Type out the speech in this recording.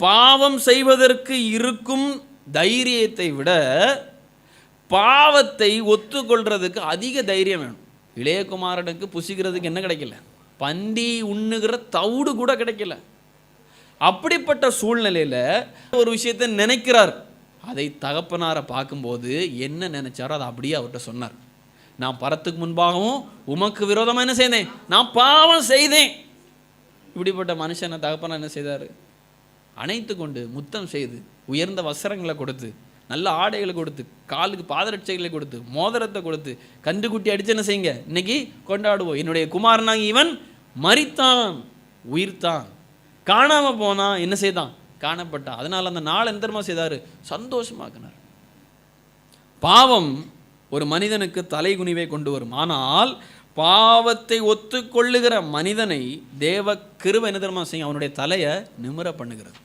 பாவம் செய்வதற்கு இருக்கும் தைரியத்தை விட பாவத்தை ஒத்துக்கொள்றதுக்கு அதிக தைரியம் வேணும். இளையகுமாரனுக்கு புசிக்கிறதுக்கு என்ன கிடைக்கல? பந்தி உண்ணுகிற தவிடு கூட கிடைக்கல. அப்படிப்பட்ட சூழ்நிலையில் ஒரு விஷயத்தை நினைக்கிறார். அதை தகப்பனாரை பார்க்கும்போது என்ன நினைச்சாரோ அதை அப்படியே அவர்கிட்ட சொன்னார். நான் பரத்துக்கு முன்பாகவும் உமக்கு விரோதமாக என்ன செய்தேன்? நான் பாவம் செய்தேன். இப்படிப்பட்ட மனுஷனை தகப்பனா என்ன செய்தார்? அணைத்து கொண்டு முத்தம் செய்து உயர்ந்த வஸ்திரங்களை கொடுத்து நல்ல ஆடைகளை கொடுத்து காலுக்கு பாதரட்சைகளை கொடுத்து மோதிரத்தை கொடுத்து கன்றுக்குட்டி அடிச்சு என்ன செய்யுங்க, இன்னைக்கு கொண்டாடுவோம். என்னுடைய குமாரனாகி இவன் மரித்தான், உயிர்த்தான், காணாம போனான், என்ன செய்தான்? காணப்பட்டான். அதனால் அந்த நாள் எந்த தர்மா செய்தார்? சந்தோஷமாக்கினார். பாவம் ஒரு மனிதனுக்கு தலைகுனிவை கொண்டு வரும். ஆனால் பாவத்தை ஒத்துக்கொள்ளுகிற மனிதனை தேவ கிருபை என்ன தர்மா செய்யும்? அவனுடைய தலையை நிமிர பண்ணுகிறது.